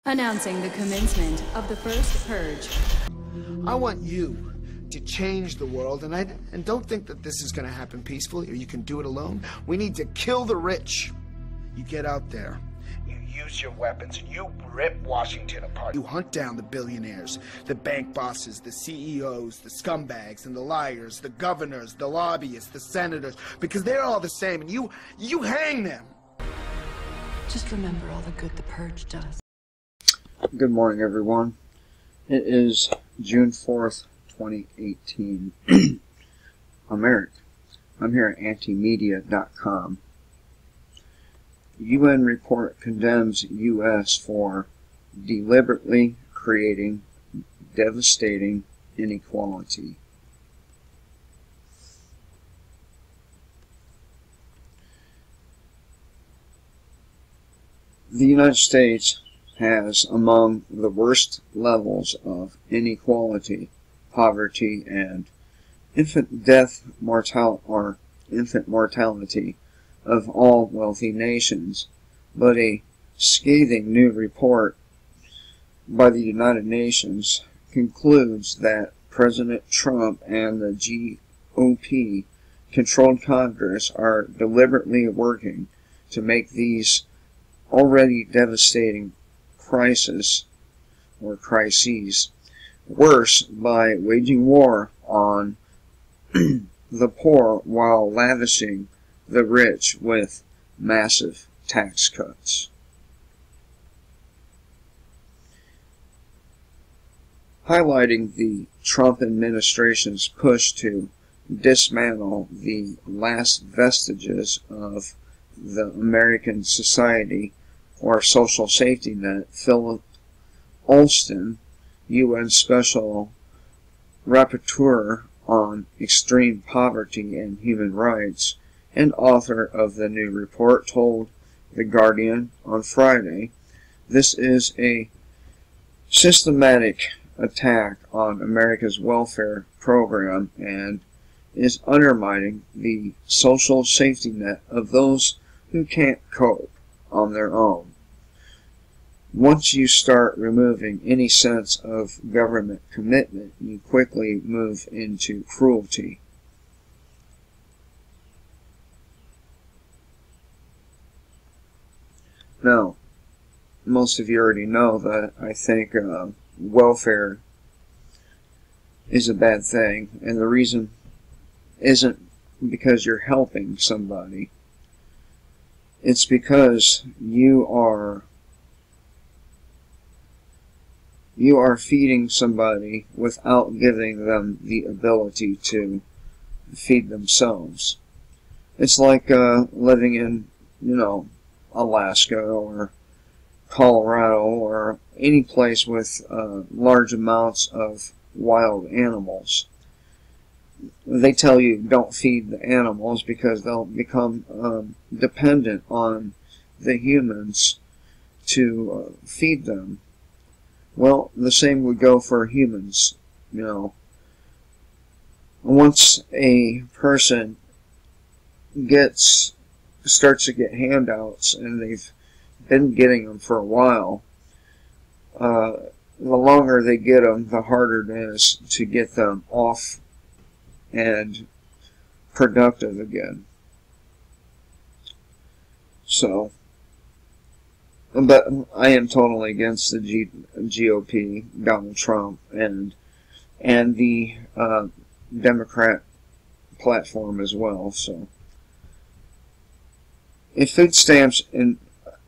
Announcing the commencement of the first purge. I want you to change the world, and don't think that this is going to happen peacefully or you can do it alone. We need to kill the rich. You get out there, you use your weapons, and you rip Washington apart. You hunt down the billionaires, the bank bosses, the CEOs, the scumbags, and the liars, the governors, the lobbyists, the senators, because they're all the same, and you hang them. Just remember all the good the purge does. Good morning, everyone. It is June 4th, 2018. I'm Eric. I'm here at antimedia.com. UN report condemns US for deliberately creating devastating inequality. The United States has among the worst levels of inequality, poverty, and infant mortality of all wealthy nations, but a scathing new report by the United Nations concludes that President Trump and the GOP-controlled Congress are deliberately working to make these already devastating crises worse by waging war on the poor while lavishing the rich with massive tax cuts. Highlighting the Trump administration's push to dismantle the last vestiges of the American society or social safety net, Philip Alston, UN Special Rapporteur on Extreme Poverty and Human Rights and author of the new report, told The Guardian on Friday, this is a systematic attack on America's welfare program and is undermining the social safety net of those who can't cope on their own. Once you start removing any sense of government commitment, you quickly move into cruelty. Now, most of you already know that I think welfare is a bad thing, and the reason isn't because you're helping somebody. It's because you are feeding somebody without giving them the ability to feed themselves. It's like living in, Alaska or Colorado or any place with large amounts of wild animals. They tell you don't feed the animals because they'll become dependent on the humans to feed them. Well, the same would go for humans. Once a person starts to get handouts, and they've been getting them for a while, the longer they get them, the harder it is to get them off and productive again. So, but I am totally against the GOP, Donald Trump, and the Democrat platform as well. So, if food stamps and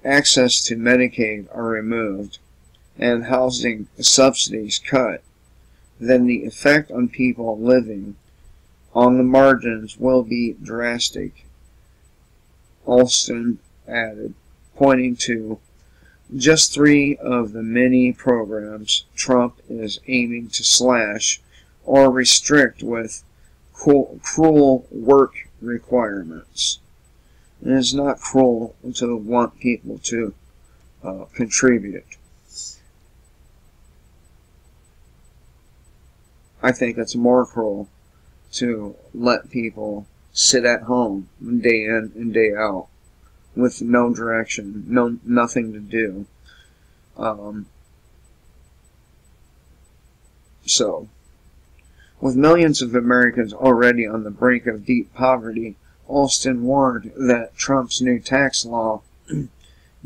access to Medicaid are removed and housing subsidies cut, then the effect on people living on the margins will be drastic, Alston added, pointing to just 3 of the many programs Trump is aiming to slash or restrict with cruel work requirements. It is not cruel to want people to contribute. I think it's more cruel to let people sit at home day in and day out with no direction, nothing to do. So, with millions of Americans already on the brink of deep poverty, Alston warned that Trump's new tax law,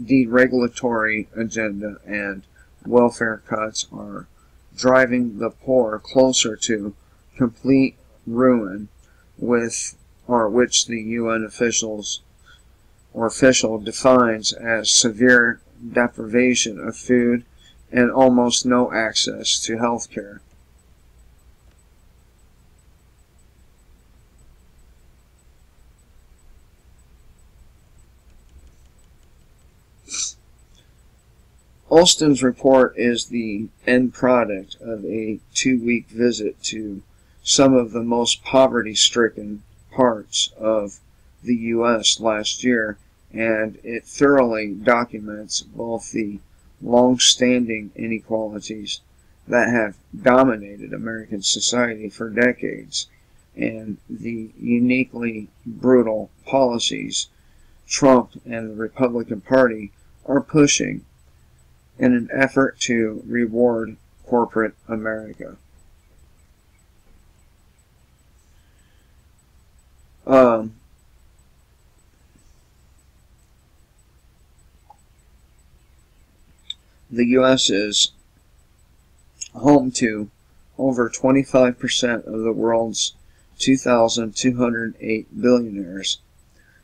deregulatory agenda, and welfare cuts are driving the poor closer to complete ruin, which the UN official defines as severe deprivation of food and almost no access to health care. Alston's report is the end product of a 2-week visit to some of the most poverty-stricken parts of the U.S. last year, and it thoroughly documents both the long-standing inequalities that have dominated American society for decades and the uniquely brutal policies Trump and the Republican Party are pushing in an effort to reward corporate America. The U.S. is home to over 25% of the world's 2,208 billionaires.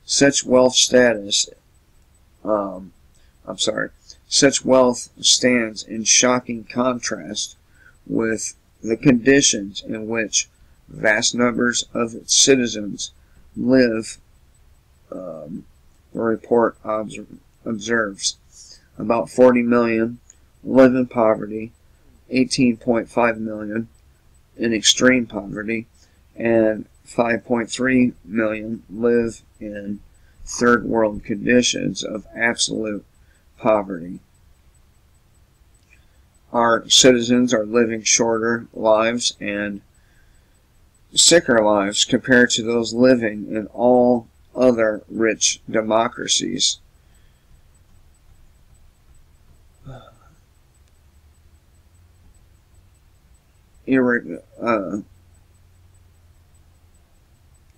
Such wealth stands in shocking contrast with the conditions in which vast numbers of its citizens live. The report observes about 40 million live in poverty, 18.5 million in extreme poverty, and 5.3 million live in third world conditions of absolute poverty. Our citizens are living shorter lives and sicker lives compared to those living in all other rich democracies.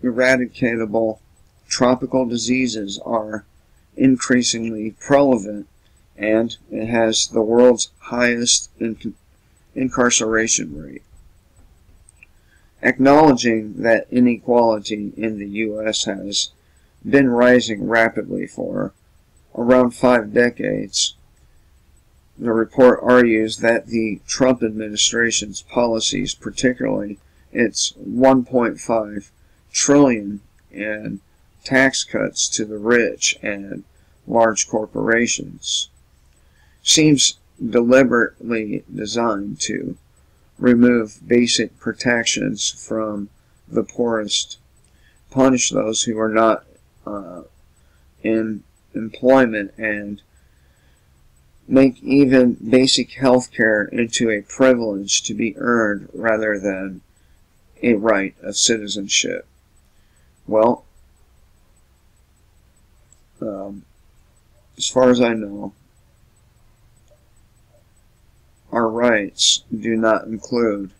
Eradicatable tropical diseases are increasingly prevalent, and it has the world's highest incarceration rate. Acknowledging that inequality in the U.S. has been rising rapidly for around 5 decades, the report argues that the Trump administration's policies, particularly its $1.5 trillion in tax cuts to the rich and large corporations, seems deliberately designed to remove basic protections from the poorest, punish those who are not in employment, and make even basic health care into a privilege to be earned rather than a right of citizenship. Well, as far as I know, our rights do not include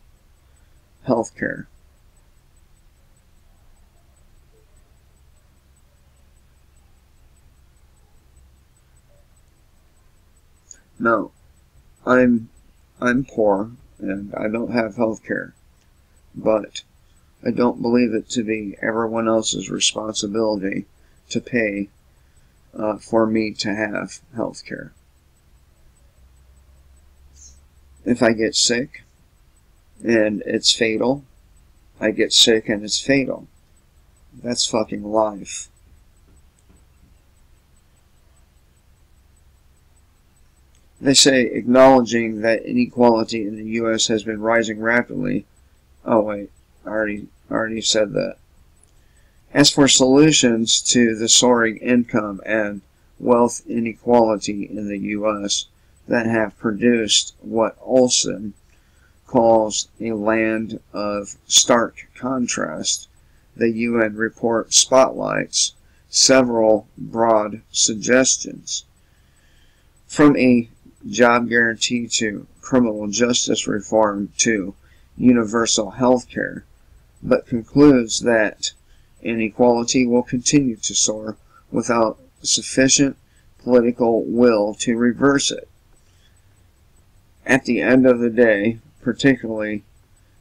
health care. No, I'm poor and I don't have health care, but I don't believe it to be everyone else's responsibility to pay for me to have health care. If I get sick and it's fatal, I get sick and it's fatal. That's fucking life. They say acknowledging that inequality in the U.S. has been rising rapidly. Oh wait, I already said that. As for solutions to the soaring income and wealth inequality in the U.S. that have produced what Olson calls a land of stark contrast, the UN report spotlights several broad suggestions. From a job guarantee to criminal justice reform to universal health care, but concludes that inequality will continue to soar without sufficient political will to reverse it. At the end of the day, particularly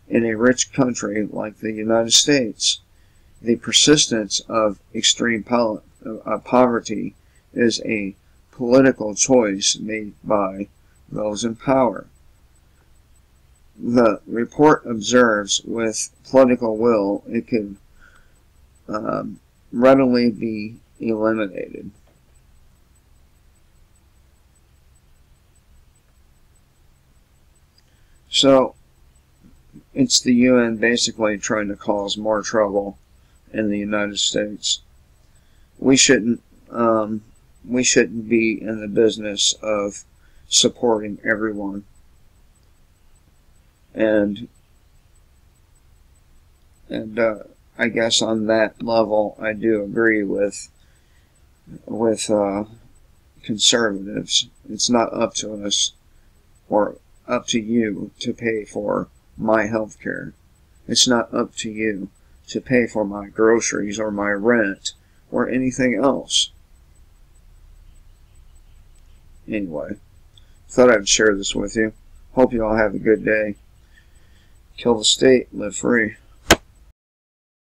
in a rich country like the United States, the persistence of extreme poverty is a political choice made by those in power. The report observes with political will it could readily be eliminated. So, it's the UN basically trying to cause more trouble in the United States. We shouldn't be in the business of supporting everyone. And I guess on that level, I do agree with conservatives. It's not up to us or up to you to pay for my health care. It's not up to you to pay for my groceries or my rent or anything else. Anyway, thought I'd share this with you. Hope you all have a good day. Kill the state, live free.